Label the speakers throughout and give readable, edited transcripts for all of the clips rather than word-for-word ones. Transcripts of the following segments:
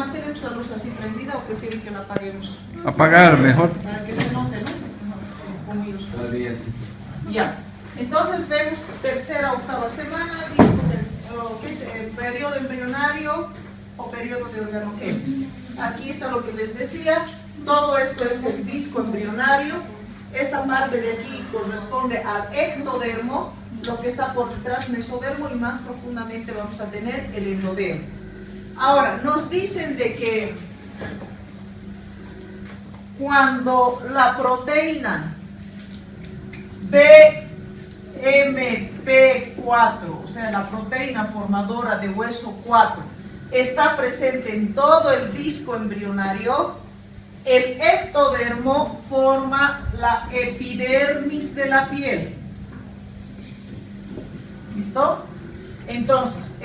Speaker 1: mantenemos la luz así prendida o prefieren que la apaguemos?
Speaker 2: Apagar mejor.
Speaker 1: Para que se note, ¿no?
Speaker 2: Todavía sí.
Speaker 1: Ya. Entonces vemos tercera, octava semana, disco ¿qué es? El periodo embrionario o periodo de organogénesis. Aquí está lo que les decía. Todo esto es el disco embrionario. Esta parte de aquí corresponde al ectodermo, lo que está por detrás mesodermo, y más profundamente vamos a tener el endodermo. Ahora, nos dicen de que cuando la proteína BMP4, o sea, la proteína formadora de hueso 4, está presente en todo el disco embrionario, el ectodermo forma la epidermis de la piel. ¿Listo? Entonces,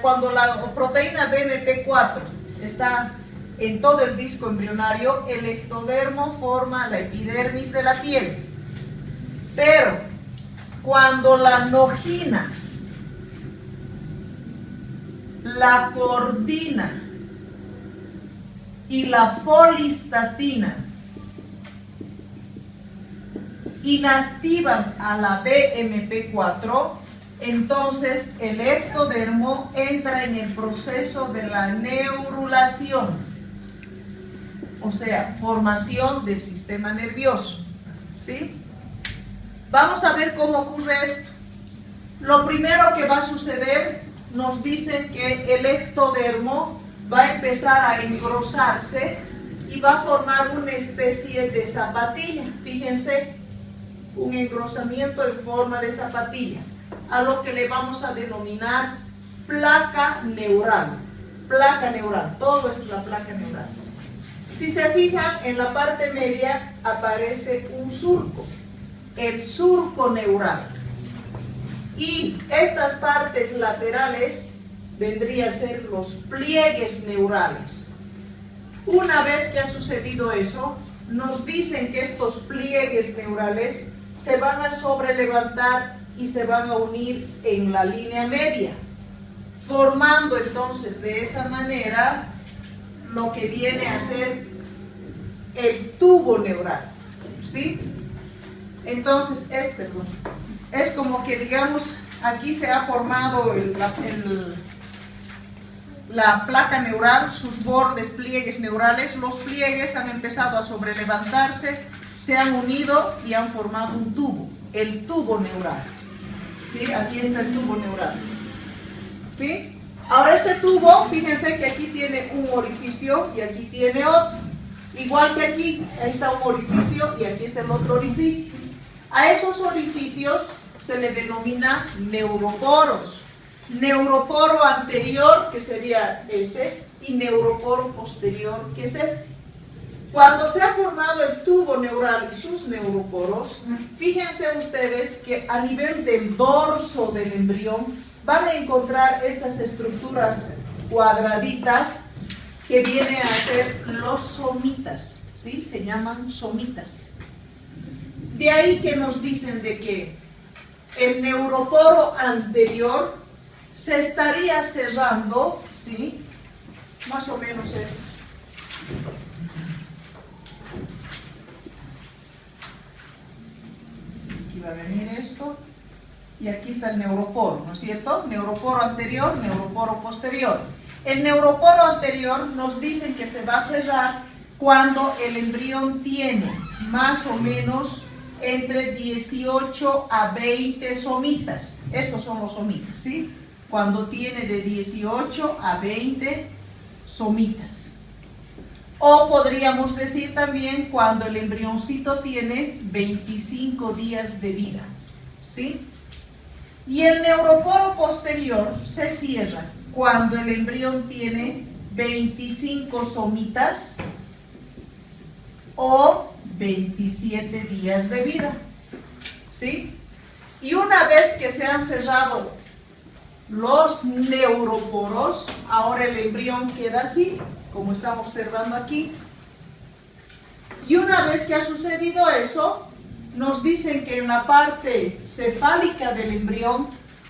Speaker 1: cuando la proteína BMP4 está en todo el disco embrionario, el ectodermo forma la epidermis de la piel. Pero, cuando la nogina, la cordina y la folistatina inactivan a la BMP4, entonces el ectodermo entra en el proceso de la neurulación, o sea, formación del sistema nervioso, ¿sí? Vamos a ver cómo ocurre esto. Lo primero que va a suceder, nos dicen que el ectodermo va a empezar a engrosarse y va a formar una especie de zapatilla. Fíjense, un engrosamiento en forma de zapatilla, a lo que le vamos a denominar placa neural. Placa neural, todo esto es la placa neural. Si se fijan, en la parte media aparece un surco, el surco neural. Y estas partes laterales vendrían a ser los pliegues neurales. Una vez que ha sucedido eso, nos dicen que estos pliegues neurales se van a sobrelevantar y se van a unir en la línea media, formando entonces de esa manera lo que viene a ser el tubo neural, ¿sí? Entonces, es como que, digamos, aquí se ha formado la placa neural, sus bordes, pliegues neurales. Los pliegues han empezado a sobrelevantarse, se han unido y han formado un tubo, el tubo neural, ¿sí? Aquí está el tubo neural, ¿sí? Ahora este tubo, fíjense que aquí tiene un orificio y aquí tiene otro. Igual que aquí, ahí está un orificio y aquí está el otro orificio. A esos orificios se le denomina neuroporos. Neuroporo anterior, que sería ese, y neuroporo posterior, que es este. Cuando se ha formado el tubo neural y sus neuroporos, fíjense ustedes que a nivel del dorso del embrión van a encontrar estas estructuras cuadraditas que vienen a ser los somitas, ¿sí? Se llaman somitas. De ahí que nos dicen de que el neuroporo anterior se estaría cerrando, ¿sí? Más o menos es. Aquí va a venir esto. Y aquí está el neuroporo, ¿no es cierto? Neuroporo anterior, neuroporo posterior. El neuroporo anterior nos dicen que se va a cerrar cuando el embrión tiene más o menos entre 18 a 20 somitas. Estos son los somitas, ¿sí? Cuando tiene de 18 a 20 somitas. O podríamos decir también cuando el embrioncito tiene 25 días de vida, ¿sí? Y el neuroporo posterior se cierra cuando el embrión tiene 25 somitas o 27 días de vida, ¿sí? Y una vez que se han cerrado los neuroporos, ahora el embrión queda así, como estamos observando aquí. Y una vez que ha sucedido eso, nos dicen que en la parte cefálica del embrión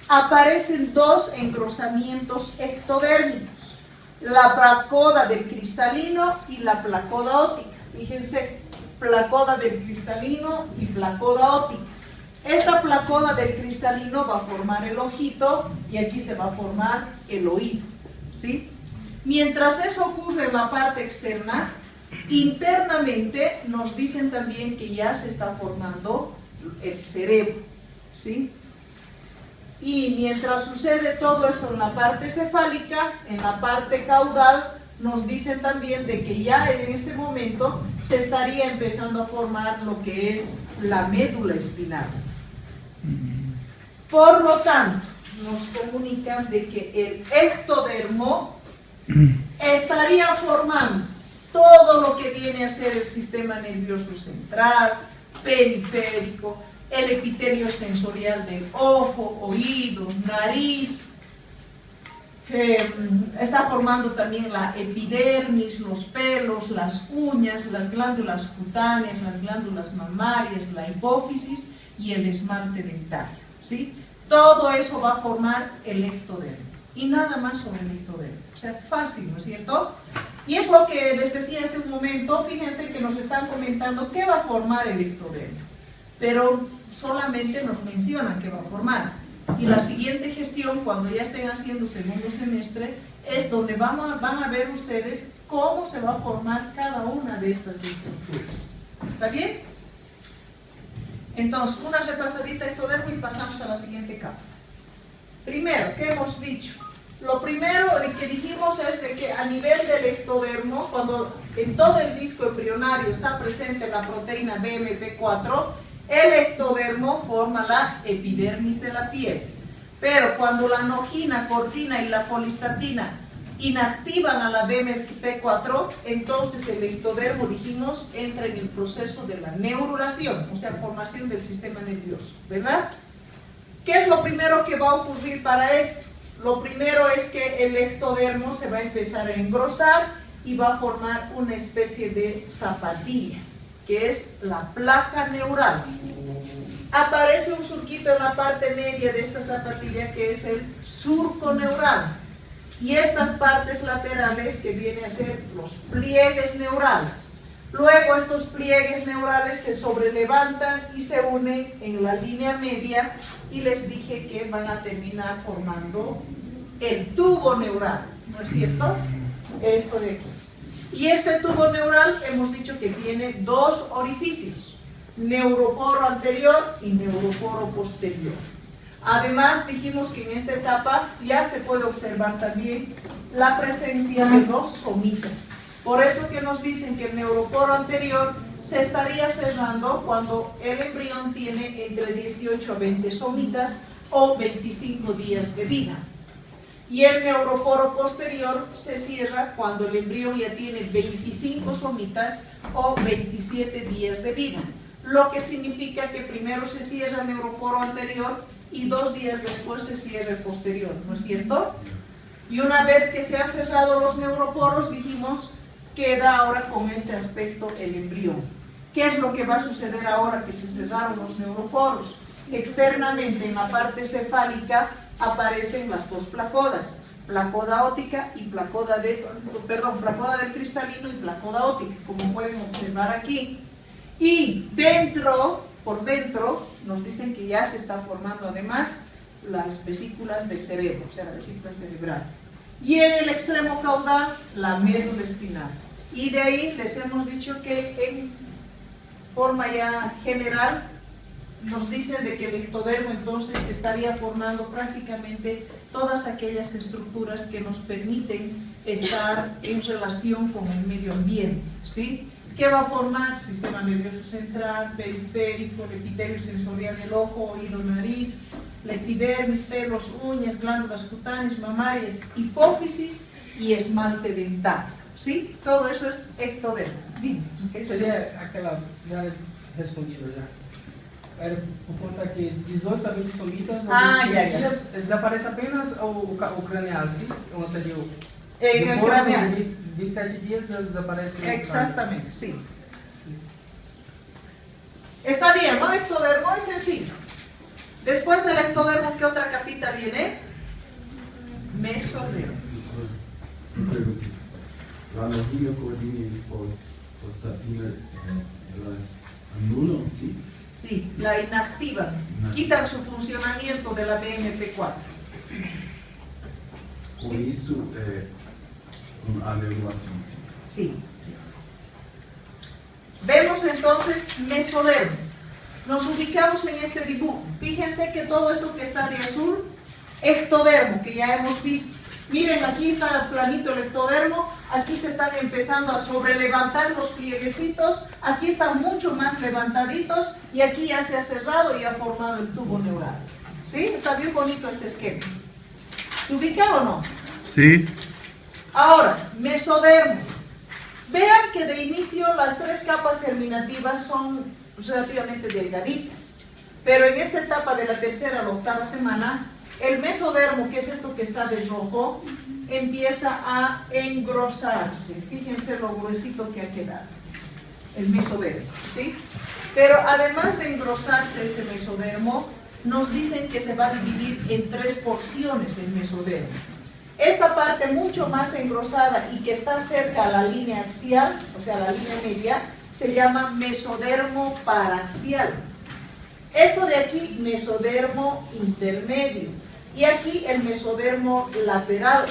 Speaker 1: aparecen dos engrosamientos ectodérmicos. la placoda del cristalino y la placoda óptica. Fíjense, placoda del cristalino y placoda óptica. Esta placoda del cristalino va a formar el ojito y aquí se va a formar el oído, ¿sí? Mientras eso ocurre en la parte externa, internamente nos dicen también que ya se está formando el cerebro, ¿sí? Y mientras sucede todo eso en la parte cefálica, en la parte caudal, nos dicen también de que ya en este momento se estaría empezando a formar lo que es la médula espinal. Por lo tanto, nos comunican de que el ectodermo estaría formando todo lo que viene a ser el sistema nervioso central, periférico, el epitelio sensorial del ojo, oído, nariz. Está formando también la epidermis, los pelos, las uñas, las glándulas cutáneas, las glándulas mamarias, la hipófisis y el esmalte dentario, ¿sí? Todo eso va a formar el ectodermo. Y nada más sobre el ectodermo. O sea, fácil, ¿no es cierto? Y es lo que les decía hace un momento. Fíjense que nos están comentando qué va a formar el ectodermo, pero solamente nos mencionan qué va a formar. Y la siguiente gestión, cuando ya estén haciendo segundo semestre, es donde van a ver ustedes cómo se va a formar cada una de estas estructuras. ¿Está bien? Entonces, una repasadita de ectodermo y pasamos a la siguiente capa. Primero, ¿qué hemos dicho? Lo primero que dijimos es de que a nivel del ectodermo, cuando en todo el disco embrionario está presente la proteína BMP4, el ectodermo forma la epidermis de la piel. Pero cuando la nogina, cortina y la polistatina inactivan a la BMP4, entonces el ectodermo, dijimos, entra en el proceso de la neurulación, o sea, formación del sistema nervioso, ¿verdad? ¿Qué es lo primero que va a ocurrir para esto? Lo primero es que el ectodermo se va a empezar a engrosar y va a formar una especie de zapatilla, que es la placa neural. Aparece un surquito en la parte media de esta zapatilla que es el surco neural. Y estas partes laterales que vienen a ser los pliegues neurales. Luego estos pliegues neurales se sobrelevantan y se unen en la línea media y les dije que van a terminar formando el tubo neural, ¿no es cierto? Esto de aquí. Y este tubo neural hemos dicho que tiene dos orificios, neuroporo anterior y neuroporo posterior. Además dijimos que en esta etapa ya se puede observar también la presencia de dos somitas. Por eso que nos dicen que el neuroporo anterior se estaría cerrando cuando el embrión tiene entre 18 a 20 somitas o 25 días de vida. Y el neuroporo posterior se cierra cuando el embrión ya tiene 25 somitas o 27 días de vida. Lo que significa que primero se cierra el neuroporo anterior y 2 días después se cierra el posterior, ¿no es cierto? Y una vez que se han cerrado los neuroporos, dijimos, queda ahora con este aspecto el embrión. ¿Qué es lo que va a suceder ahora que se cerraron los neuroporos? Externamente, en la parte cefálica, aparecen las dos placodas, placoda óptica y placoda del cristalino y placoda óptica, como pueden observar aquí. Y por dentro, nos dicen que ya se está formando además las vesículas del cerebro, o sea, la vesícula cerebral. Y en el extremo caudal, la médula espinal. Y de ahí les hemos dicho que en forma ya general, nos dicen de que el ectodermo entonces estaría formando prácticamente todas aquellas estructuras que nos permiten estar en relación con el medio ambiente, ¿sí? ¿Qué va a formar? Sistema nervioso central, periférico, el epitelio sensorial del ojo, oído, nariz, la epidermis, pelos, uñas, glándulas cutáneas, mamarias, hipófisis y esmalte dentario, ¿sí? Todo eso es ectodermo. Dime.
Speaker 3: ¿Qué sería aquela já respondido já? Era por conta que 18 a 20 somitas ou 25 dias, desaparece apenas o craneal, sim? O anterior.
Speaker 1: En el craneal.
Speaker 3: 27 días desaparece o
Speaker 1: Exactamente, sí. Está bien, ¿no? Ectodermo es sencillo. Después del ectodermo, ¿qué otra capita viene? Mesodermo.
Speaker 4: pergunta. Lá no Rio Cordini, ostatina, elas anulam, ¿sí?
Speaker 1: Sí, la inactivan, quitan su funcionamiento de la BMP4.
Speaker 4: Por eso, una anulación.
Speaker 1: Sí, sí. Vemos entonces mesodermo. Nos ubicamos en este dibujo. Fíjense que todo esto que está de azul, ectodermo, que ya hemos visto. Miren, aquí está planito el ectodermo, aquí se están empezando a sobrelevantar los plieguecitos, aquí están mucho más levantaditos y aquí ya se ha cerrado y ha formado el tubo neural. ¿Sí? Está bien bonito este esquema. ¿Se ubica o no?
Speaker 2: Sí.
Speaker 1: Ahora, mesodermo. Vean que de inicio las tres capas germinativas son relativamente delgaditas, pero en esta etapa de la tercera a la octava semana, el mesodermo, que es esto que está de rojo, empieza a engrosarse. Fíjense lo gruesito que ha quedado, el mesodermo, ¿sí? Pero además de engrosarse este mesodermo, nos dicen que se va a dividir en tres porciones el mesodermo. Esta parte mucho más engrosada y que está cerca a la línea axial, o sea, la línea media, se llama mesodermo paraxial. Esto de aquí, mesodermo intermedio. Y aquí el mesodermo lateral,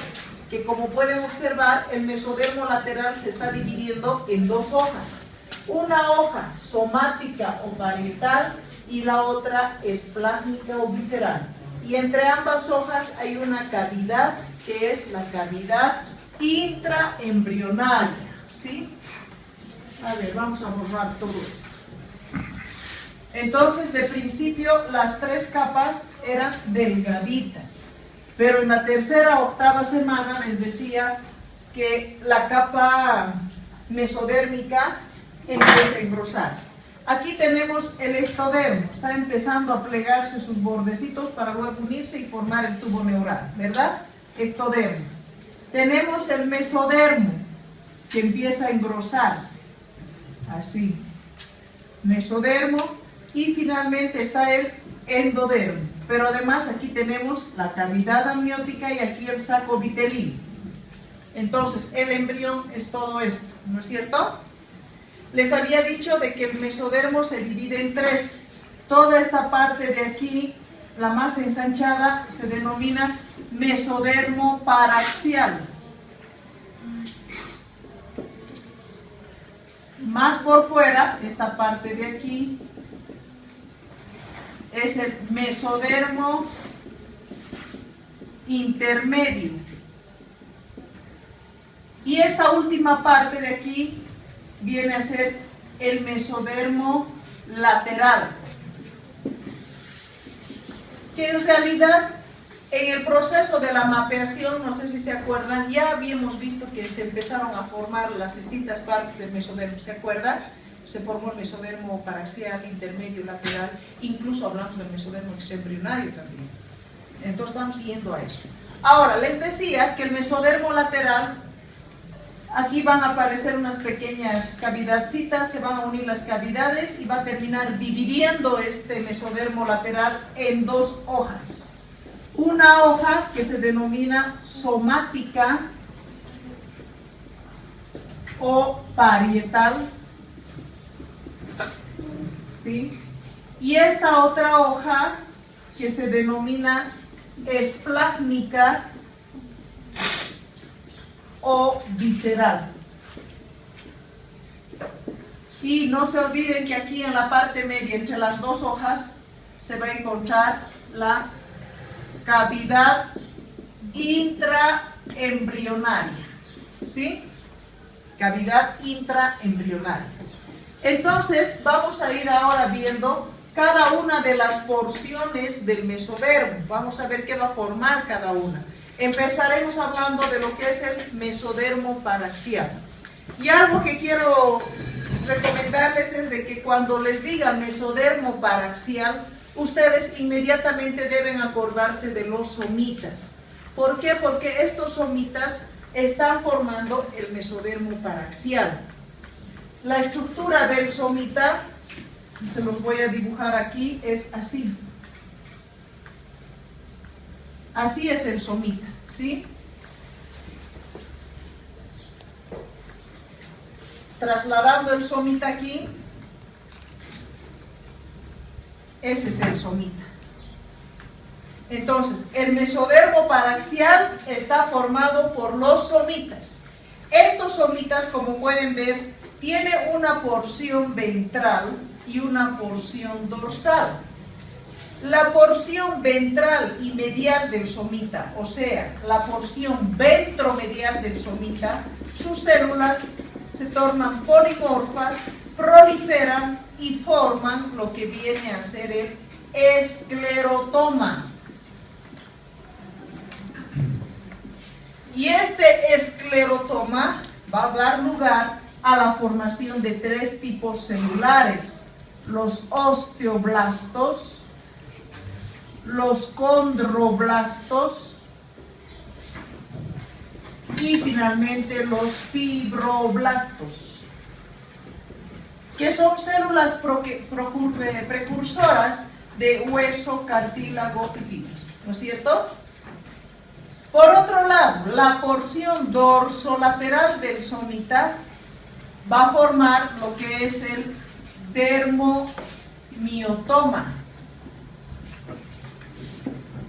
Speaker 1: que como pueden observar, el mesodermo lateral se está dividiendo en dos hojas. Una hoja somática o parietal y la otra esplásmica o visceral. Y entre ambas hojas hay una cavidad que es la cavidad intraembrionaria, ¿sí? A ver, vamos a borrar todo esto. Entonces, de principio, las tres capas eran delgaditas, pero en la tercera o octava semana les decía que la capa mesodérmica empieza a engrosarse. Aquí tenemos el ectodermo, está empezando a plegarse sus bordecitos para luego unirse y formar el tubo neural, ¿verdad? Ectodermo. Tenemos el mesodermo, que empieza a engrosarse, así, mesodermo, y finalmente está el endodermo. Pero además aquí tenemos la cavidad amniótica y aquí el saco vitelino. Entonces, el embrión es todo esto, ¿no es cierto? Les había dicho de que el mesodermo se divide en tres. Toda esta parte de aquí, la más ensanchada, se denomina mesodermo paraxial. Más por fuera, esta parte de aquí, es el mesodermo intermedio. Y esta última parte de aquí viene a ser el mesodermo lateral, que en realidad en el proceso de la mapeación, no sé si se acuerdan, ya habíamos visto que se empezaron a formar las distintas partes del mesodermo, ¿se acuerdan? Se formó el mesodermo paraxial, intermedio, lateral, incluso hablamos del mesodermo extraembrionario también. Entonces estamos yendo a eso. Ahora, les decía que el mesodermo lateral, aquí van a aparecer unas pequeñas cavidadcitas, se van a unir las cavidades y va a terminar dividiendo este mesodermo lateral en dos hojas. Una hoja que se denomina somática o parietal, ¿sí? Y esta otra hoja que se denomina esplásmica o visceral. Y no se olviden que aquí en la parte media, entre las dos hojas, se va a encontrar la cavidad intraembrionaria, ¿sí? Cavidad intraembrionaria. Entonces, vamos a ir ahora viendo cada una de las porciones del mesodermo. Vamos a ver qué va a formar cada una. Empezaremos hablando de lo que es el mesodermo paraxial. Y algo que quiero recomendarles es de que cuando les diga mesodermo paraxial, ustedes inmediatamente deben acordarse de los somitas. ¿Por qué? Porque estos somitas están formando el mesodermo paraxial. La estructura del somita, se los voy a dibujar aquí, es así. Así es el somita, ¿sí? trasladando el somita aquí, ese es el somita. Entonces, el mesodermo paraxial está formado por los somitas. Estos somitas, como pueden ver, tienen una porción ventral y una porción dorsal. La porción ventral y medial del somita, o sea, la porción ventromedial del somita, sus células se tornan polimorfas, proliferan y forman lo que viene a ser el esclerotoma. Y este esclerotoma va a dar lugar a la formación de 3 tipos celulares: los osteoblastos, los condroblastos y finalmente los fibroblastos, que son células precursoras de hueso, cartílago y fibras, ¿no es cierto? Por otro lado, la porción dorsolateral del somita va a formar lo que es el dermomiotoma.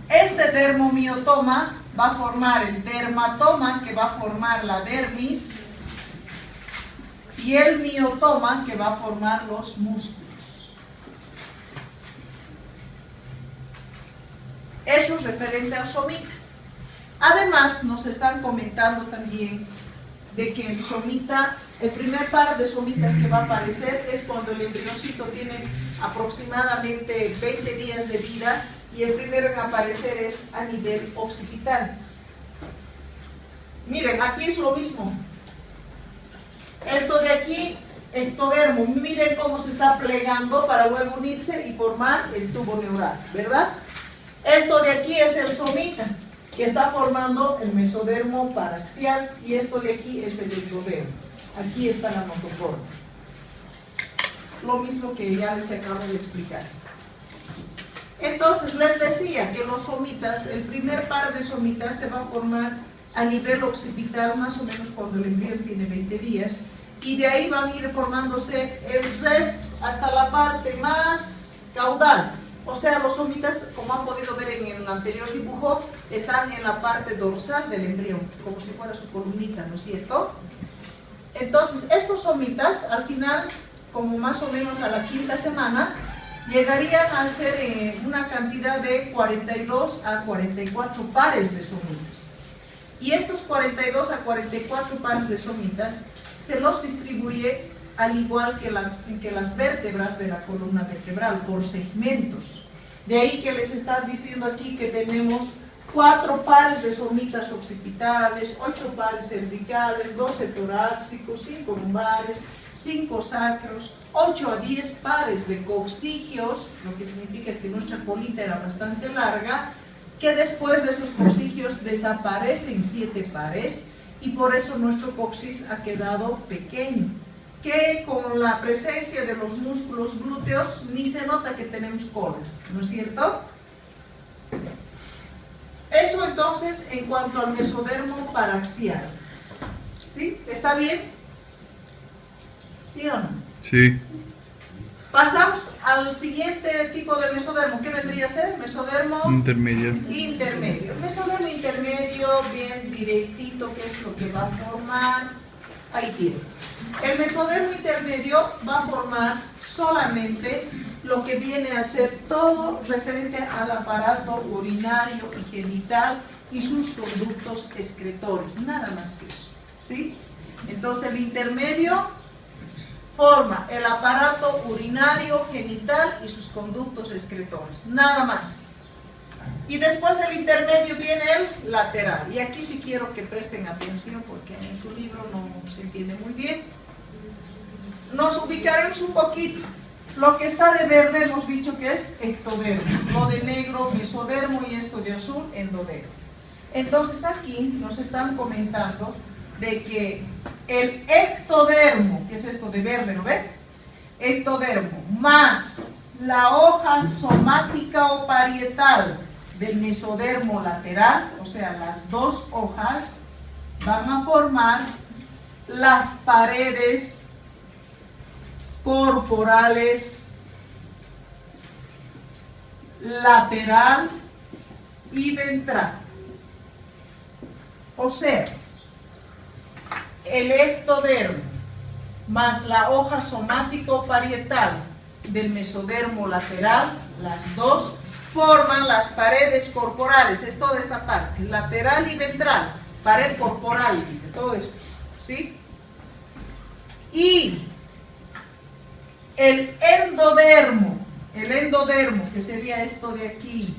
Speaker 1: Este dermomiotoma va a formar el dermatoma, que va a formar la dermis, y el miotoma, que va a formar los músculos. Eso es referente al somita. Además, nos están comentando también de que el somita, el primer par de somitas que va a aparecer es cuando el embriocito tiene aproximadamente 20 días de vida, y el primero en aparecer es a nivel occipital. Miren, aquí es lo mismo. Esto de aquí, ectodermo, miren cómo se está plegando para luego unirse y formar el tubo neural, ¿verdad? Esto de aquí es el somita, que está formando el mesodermo paraxial, y esto de aquí es el ectodermo. Aquí está la notoforma. Lo mismo que ya les acabo de explicar. Entonces les decía que los somitas, el primer par de somitas se va a formar a nivel occipital más o menos cuando el embrión tiene 20 días, y de ahí van a ir formándose el resto hasta la parte más caudal. O sea, los somitas, como han podido ver en el anterior dibujo, están en la parte dorsal del embrión, como si fuera su columnita, ¿no es cierto? Entonces, estos somitas, al final, como más o menos a la 5ª semana, llegarían a ser una cantidad de 42 a 44 pares de somitas. Y estos 42 a 44 pares de somitas se los distribuye al igual que las vértebras de la columna vertebral, por segmentos. De ahí que les están diciendo aquí que tenemos 4 pares de somitas occipitales, 8 pares cervicales, 12 torácicos, 5 lumbares, 5 sacros, 8 a 10 pares de coccigios, lo que significa que nuestra colita era bastante larga, que después de esos coccigios desaparecen 7 pares, y por eso nuestro coxis ha quedado pequeño, que con la presencia de los músculos glúteos ni se nota que tenemos cola, ¿no es cierto? Eso entonces en cuanto al mesodermo paraxial. ¿Sí? ¿Está bien? ¿Sí o no?
Speaker 2: Sí.
Speaker 1: Pasamos al siguiente tipo de mesodermo. ¿Qué vendría a ser? Mesodermo
Speaker 2: Intermedio.
Speaker 1: intermedio. El mesodermo intermedio, bien directito, ¿qué es lo que va a formar? Ahí tiene. El mesodermo intermedio va a formar solamente lo que viene a ser todo referente al aparato urinario y genital y sus conductos excretores, nada más que eso, ¿sí? Entonces el intermedio forma el aparato urinario, genital y sus conductos excretores, nada más. Y después del intermedio viene el lateral, y aquí sí quiero que presten atención porque en su libro no se entiende muy bien. Nos ubicaremos un poquito. Lo que está de verde hemos dicho que es ectodermo, lo de negro mesodermo y esto de azul endodermo. Entonces aquí nos están comentando de que el ectodermo, que es esto de verde, ¿lo ven? Ectodermo más la hoja somática o parietal del mesodermo lateral, o sea, las dos hojas van a formar las paredes corporales lateral y ventral. O sea, el ectodermo más la hoja somático-parietal del mesodermo lateral, las dos forman las paredes corporales, es toda esta parte, lateral y ventral, pared corporal, dice todo esto, ¿sí? Y el endodermo, que sería esto de aquí,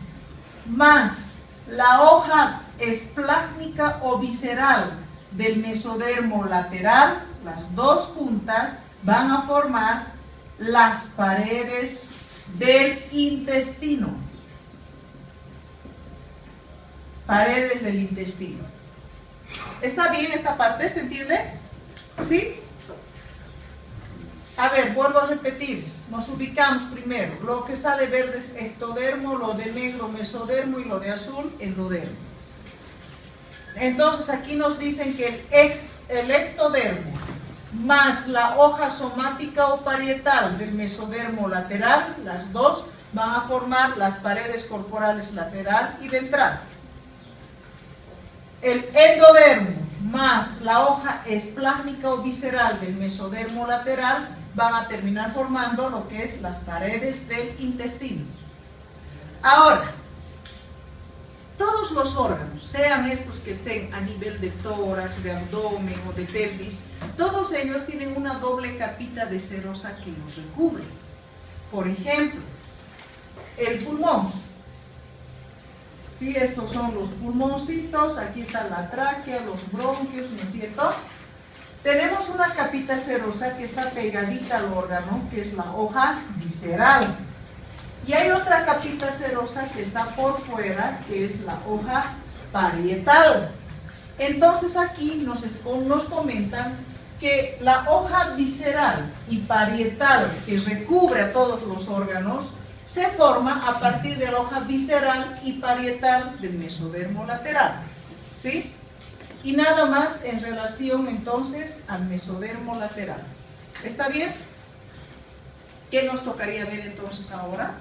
Speaker 1: más la hoja esplácnica o visceral del mesodermo lateral, las dos juntas van a formar las paredes del intestino. Paredes del intestino. ¿Está bien esta parte? ¿Se entiende? ¿Sí? A ver, vuelvo a repetir. Nos ubicamos primero. Lo que está de verde es ectodermo, lo de negro mesodermo y lo de azul endodermo. Entonces aquí nos dicen que el ectodermo más la hoja somática o parietal del mesodermo lateral, las dos van a formar las paredes corporales lateral y ventral. El endodermo más la hoja esplácnica o visceral del mesodermo lateral van a terminar formando lo que es las paredes del intestino. Ahora, todos los órganos, sean estos que estén a nivel de tórax, de abdomen o de pelvis, todos ellos tienen una doble capita de serosa que los recubre. Por ejemplo, el pulmón. Sí, estos son los pulmoncitos, aquí está la tráquea, los bronquios, ¿no es cierto? Tenemos una capita serosa que está pegadita al órgano, que es la hoja visceral. Y hay otra capita serosa que está por fuera, que es la hoja parietal. Entonces aquí nos comentan que la hoja visceral y parietal que recubre a todos los órganos se forma a partir de la hoja visceral y parietal del mesodermo lateral, ¿sí? Y nada más en relación entonces al mesodermo lateral. ¿Está bien? ¿Qué nos tocaría ver entonces ahora?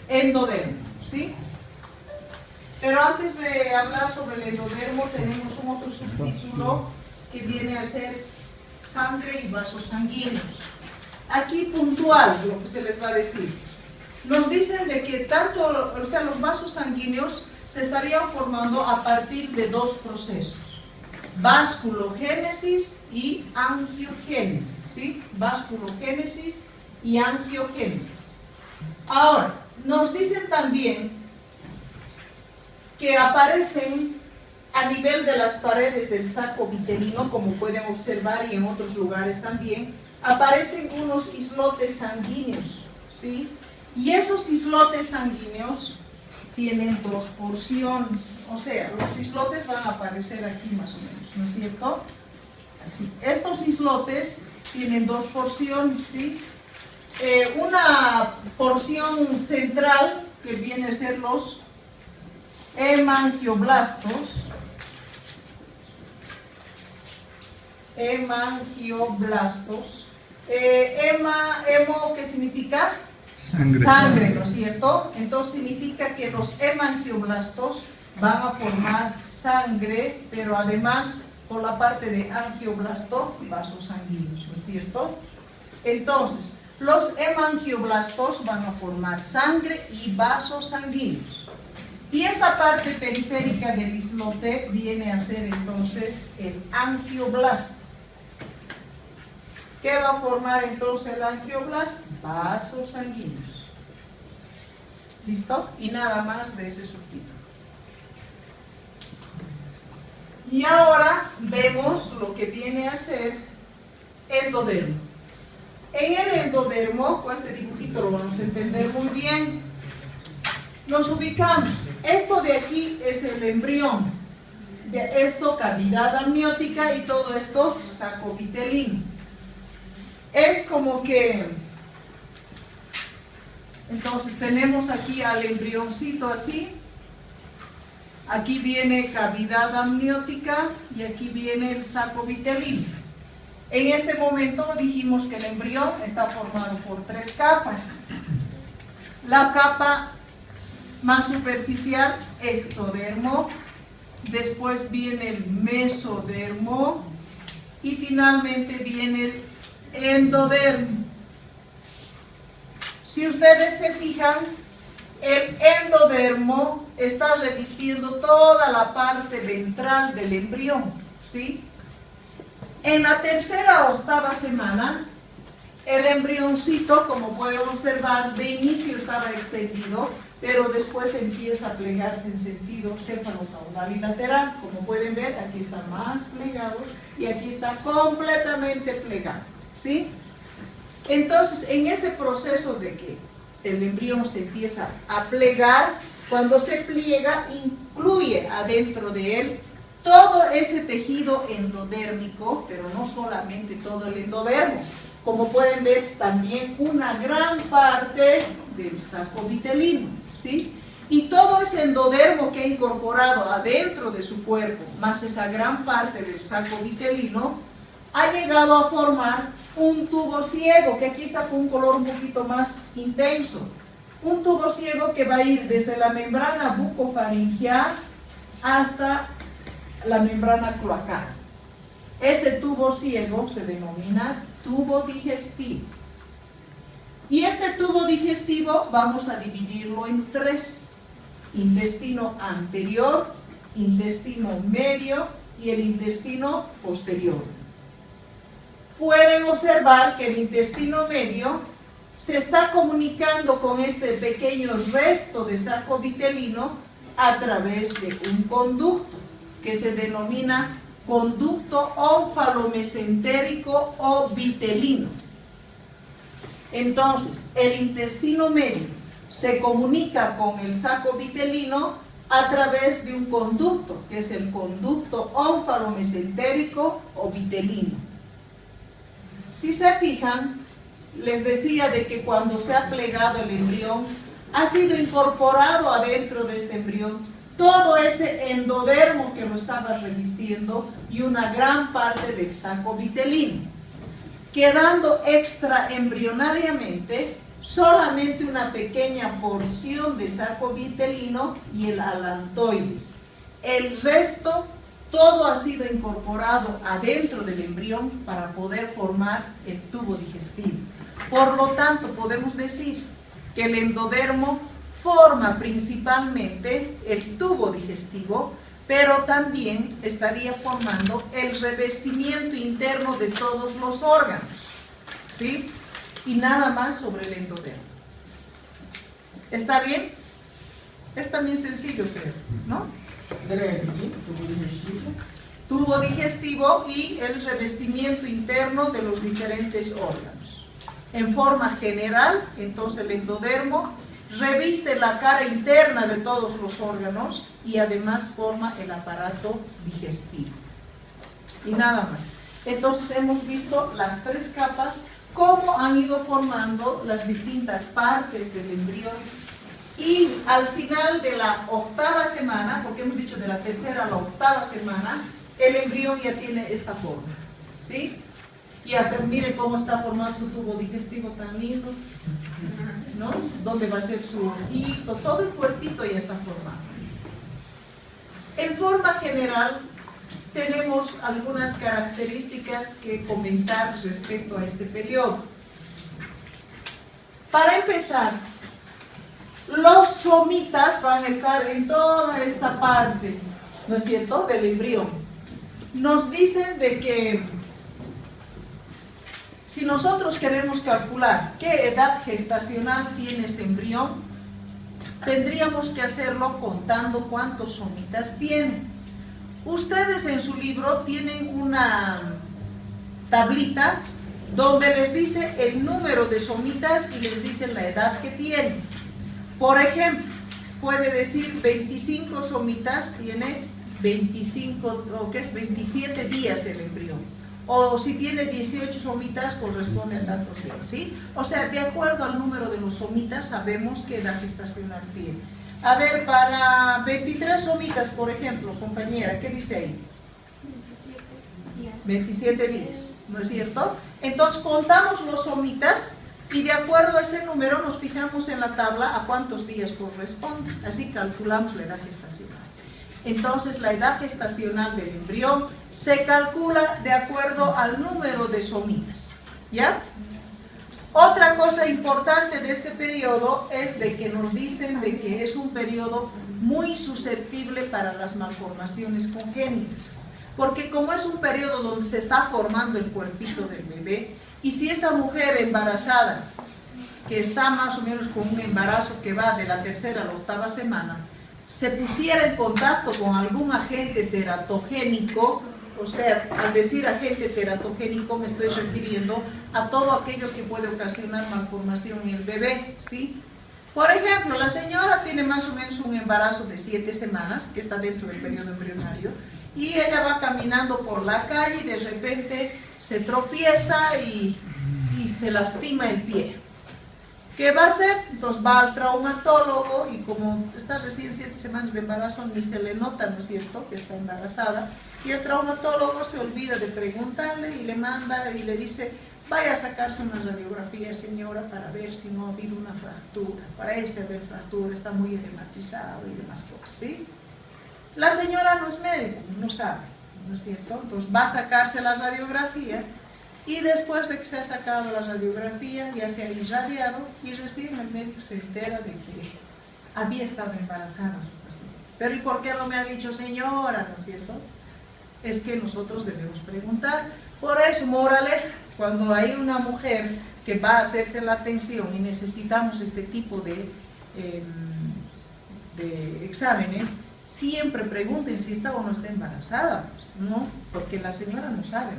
Speaker 1: Endodermo, ¿sí? Pero antes de hablar sobre el endodermo tenemos un otro subtítulo que viene a ser sangre y vasos sanguíneos. Aquí puntual lo que se les va a decir. Nos dicen de que tanto, o sea, los vasos sanguíneos se estarían formando a partir de dos procesos: vasculogénesis y angiogénesis, ¿sí? Vasculogénesis y angiogénesis. Ahora, nos dicen también que aparecen a nivel de las paredes del saco vitelino, como pueden observar, y en otros lugares también, aparecen unos islotes sanguíneos, ¿sí? Y esos islotes sanguíneos tienen dos porciones, o sea, los islotes van a aparecer aquí más o menos, ¿no es cierto? Así. Estos islotes tienen dos porciones, ¿sí? Una porción central que viene a ser los hemangioblastos. Hemo, ¿qué significa? Sangre, ¿no es cierto? Entonces significa que los hemangioblastos van a formar sangre, pero además por la parte de angioblasto, vasos sanguíneos, ¿no es cierto? Entonces, los hemangioblastos van a formar sangre y vasos sanguíneos. Y esta parte periférica del islote viene a ser entonces el angioblasto. ¿Qué va a formar entonces el angioblasto? Vasos sanguíneos. ¿Listo? Y nada más de ese subtítulo. Y ahora vemos lo que viene a ser endodermo. En el endodermo, con este dibujito lo vamos a entender muy bien. Nos ubicamos. Esto de aquí es el embrión. De esto, cavidad amniótica, y todo esto, saco vitelino. Es como que, entonces tenemos aquí al embrioncito así, aquí viene cavidad amniótica y aquí viene el saco vitelino. En este momento dijimos que el embrión está formado por 3 capas. La capa más superficial, ectodermo, después viene el mesodermo y finalmente viene el endodermo. Si ustedes se fijan, el endodermo está revistiendo toda la parte ventral del embrión, ¿sí? En la tercera o octava semana, el embrioncito, como pueden observar, de inicio estaba extendido, pero después empieza a plegarse en sentido céfalo-caudal y lateral. Como pueden ver, aquí está más plegado y aquí está completamente plegado, ¿sí? Entonces, en ese proceso de que el embrión se empieza a plegar, cuando se pliega, incluye adentro de él todo ese tejido endodérmico, pero no solamente todo el endodermo. Como pueden ver, también una gran parte del saco vitelino, ¿sí? Y todo ese endodermo que ha incorporado adentro de su cuerpo, más esa gran parte del saco vitelino, ha llegado a formar un tubo ciego, que aquí está con un color un poquito más intenso. Un tubo ciego que va a ir desde la membrana bucofaringeal hasta la membrana cloacal. Ese tubo ciego se denomina tubo digestivo. Y este tubo digestivo vamos a dividirlo en 3. Intestino anterior, intestino medio y el intestino posterior. Pueden observar que el intestino medio se está comunicando con este pequeño resto de saco vitelino a través de un conducto que se denomina conducto onfalomesentérico o vitelino. Entonces, el intestino medio se comunica con el saco vitelino a través de un conducto, que es el conducto onfalomesentérico o vitelino. Si se fijan, les decía de que cuando se ha plegado el embrión, ha sido incorporado adentro de este embrión todo ese endodermo que lo estaba revistiendo y una gran parte del saco vitelino, quedando extraembrionariamente solamente una pequeña porción de saco vitelino y el alantoides. El resto, todo ha sido incorporado adentro del embrión para poder formar el tubo digestivo. Por lo tanto, podemos decir que el endodermo forma principalmente el tubo digestivo, pero también estaría formando el revestimiento interno de todos los órganos, ¿sí? Y nada más sobre el endodermo. ¿Está bien? Es también sencillo, creo, ¿no? Tubo digestivo y el revestimiento interno de los diferentes órganos. En forma general, entonces el endodermo reviste la cara interna de todos los órganos y además forma el aparato digestivo. Y nada más. Entonces hemos visto las 3 capas, cómo han ido formando las distintas partes del embrión, y al final de la 8ª semana, porque hemos dicho de la 3ª a la 8ª semana, el embrión ya tiene esta forma, ¿sí? Y miren cómo está formado su tubo digestivo tan lindo, ¿no? Dónde va a ser su ojito, todo el cuerpito ya está formado. En forma general, tenemos algunas características que comentar respecto a este periodo. Para empezar, los somitas van a estar en toda esta parte, ¿no es cierto?, del embrión. Nos dicen de que si nosotros queremos calcular qué edad gestacional tiene ese embrión, tendríamos que hacerlo contando cuántos somitas tiene. Ustedes en su libro tienen una tablita donde les dice el número de somitas y les dicen la edad que tienen. Por ejemplo, puede decir 25 somitas tiene 27 días el embrión. O si tiene 18 somitas, corresponde a tantos días, ¿sí? O sea, de acuerdo al número de los somitas, sabemos qué edad gestacional tiene. A ver, para 23 somitas, por ejemplo, compañera, ¿qué dice ahí?
Speaker 5: 27 días.
Speaker 1: 27 días, ¿no es cierto? Entonces contamos los somitas y de acuerdo a ese número nos fijamos en la tabla a cuántos días corresponde. Así calculamos la edad gestacional. Entonces la edad gestacional del embrión se calcula de acuerdo al número de somitas, ¿ya? Otra cosa importante de este periodo es de que nos dicen de que es un periodo muy susceptible para las malformaciones congénitas, porque como es un periodo donde se está formando el cuerpito del bebé, y si esa mujer embarazada, que está más o menos con un embarazo que va de la 3ª a la 8ª semana, se pusiera en contacto con algún agente teratogénico, o sea, al decir agente teratogénico me estoy refiriendo a todo aquello que puede ocasionar malformación en el bebé, ¿sí? Por ejemplo, la señora tiene más o menos un embarazo de 7 semanas, que está dentro del periodo embrionario, y ella va caminando por la calle y de repente se tropieza y se lastima el pie. ¿Qué va a hacer? Entonces va al traumatólogo y como está recién 7 semanas de embarazo ni se le nota, ¿no es cierto?, que está embarazada, y el traumatólogo se olvida de preguntarle y le manda y le dice: vaya a sacarse una radiografía, señora, para ver si no ha habido una fractura. Parece haber fractura, está muy edematizado y demás cosas, ¿sí? La señora no es médico, no sabe, ¿no es cierto? Entonces va a sacarse la radiografía y después de que se ha sacado la radiografía ya se ha irradiado y recién el médico se entera de que había estado embarazada su paciente. Pero ¿y por qué no me ha dicho señora, no es cierto? Es que nosotros debemos preguntar. Por eso, moraleja, cuando hay una mujer que va a hacerse la atención y necesitamos este tipo de exámenes, siempre pregunten si está o no está embarazada, pues, ¿no? Porque la señora no sabe,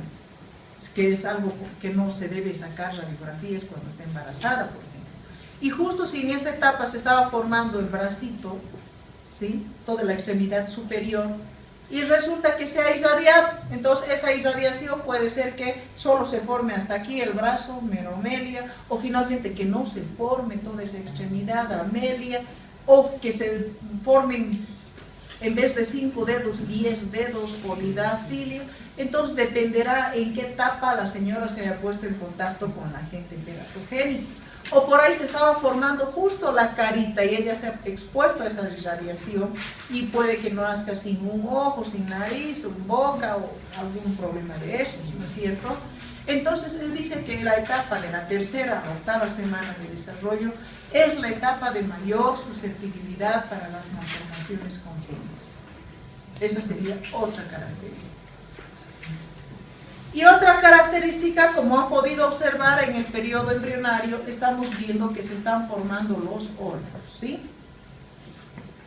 Speaker 1: que es algo que no se debe sacar radiografías cuando está embarazada, por ejemplo. Y justo si en esa etapa se estaba formando el bracito, ¿sí?, toda la extremidad superior, y resulta que se ha irradiado, entonces esa irradiación puede ser que solo se forme hasta aquí el brazo, meromelia, o finalmente que no se forme toda esa extremidad, amelia, o que se formen en vez de 5 dedos, 10 dedos, polidactilio. Entonces dependerá en qué etapa la señora se haya puesto en contacto con la agente teratogénico. O por ahí se estaba formando justo la carita y ella se ha expuesto a esa irradiación y puede que no nazca sin un ojo, sin nariz, sin boca o algún problema de eso, ¿no es cierto? Entonces él dice que la etapa de la 3ª a 8ª semana de desarrollo es la etapa de mayor susceptibilidad para las malformaciones congénitas. Esa sería otra característica. Y otra característica, como han podido observar en el periodo embrionario, estamos viendo que se están formando los órganos, ¿sí?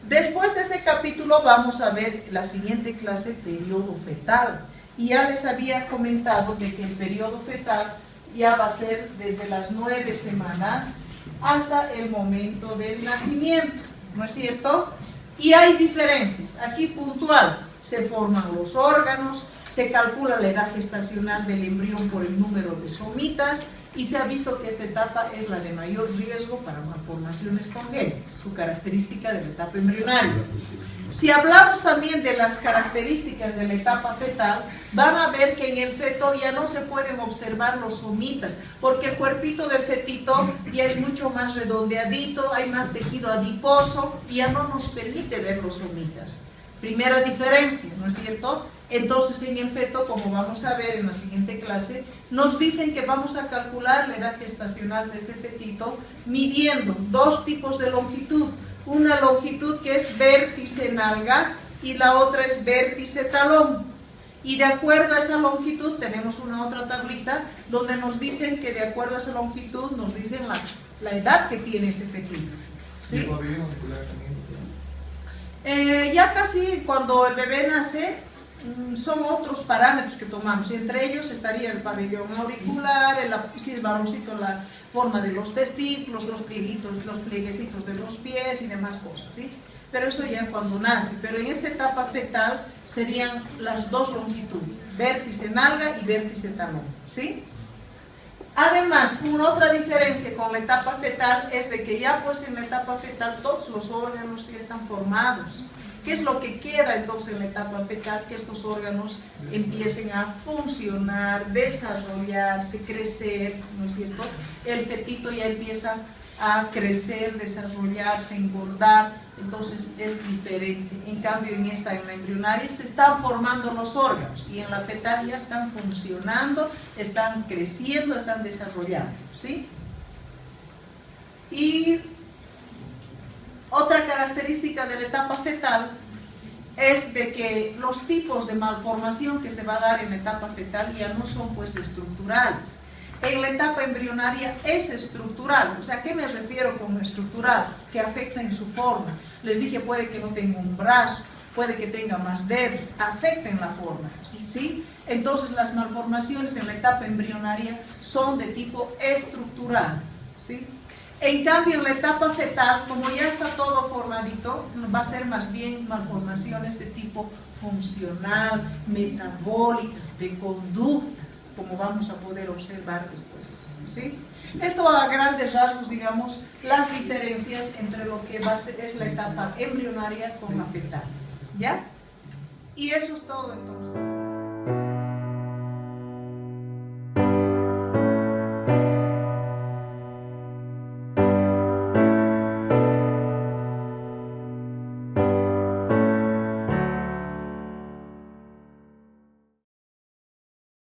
Speaker 1: Después de este capítulo vamos a ver la siguiente clase, periodo fetal. Y ya les había comentado de que el periodo fetal ya va a ser desde las 9 semanas hasta el momento del nacimiento, ¿no es cierto? Y hay diferencias, aquí puntual, se forman los órganos, se calcula la edad gestacional del embrión por el número de somitas y se ha visto que esta etapa es la de mayor riesgo para malformaciones congénitas, su característica de la etapa embrionaria. Si hablamos también de las características de la etapa fetal, van a ver que en el feto ya no se pueden observar los somitas, porque el cuerpito del fetito ya es mucho más redondeadito, hay más tejido adiposo y ya no nos permite ver los somitas. Primera diferencia, ¿no es cierto? Entonces en el feto, como vamos a ver en la siguiente clase, nos dicen que vamos a calcular la edad gestacional de este fetito midiendo 2 tipos de longitud. Una longitud que es vértice nalga y la otra es vértice talón. Y de acuerdo a esa longitud tenemos una otra tablita donde nos dicen que de acuerdo a esa longitud nos dicen la edad que tiene ese fetito, ¿sí? Ya casi cuando el bebé nace son otros parámetros que tomamos, y entre ellos estaría el pabellón auricular, el varoncito, la forma de los testículos, los plieguecitos de los pies y demás cosas, ¿sí? Pero eso ya cuando nace, pero en esta etapa fetal serían las 2 longitudes, vértice nalga y vértice talón, ¿sí? Además, una otra diferencia con la etapa fetal es de que ya pues en la etapa fetal todos los órganos ya están formados. ¿Qué es lo que queda entonces en la etapa fetal? Que estos órganos empiecen a funcionar, desarrollarse, crecer, ¿no es cierto? El fetito ya empieza a crecer, desarrollarse, engordar, entonces es diferente. En cambio, en la embrionaria se están formando los órganos y en la fetal ya están funcionando, están creciendo, están desarrollando, ¿sí? Y otra característica de la etapa fetal es de que los tipos de malformación que se va a dar en la etapa fetal ya no son pues estructurales. En la etapa embrionaria es estructural. O sea, ¿qué me refiero con estructural? Que afecta en su forma. Les dije, puede que no tenga un brazo, puede que tenga más dedos, afecta en la forma, ¿sí? Entonces las malformaciones en la etapa embrionaria son de tipo estructural, ¿sí? En cambio, en la etapa fetal, como ya está todo formadito, va a ser más bien malformaciones de tipo funcional, metabólicas, de conducta, como vamos a poder observar después, ¿sí? Esto a grandes rasgos, digamos, las diferencias entre lo que es la etapa embrionaria con la fetal, ¿ya? Y eso es todo entonces.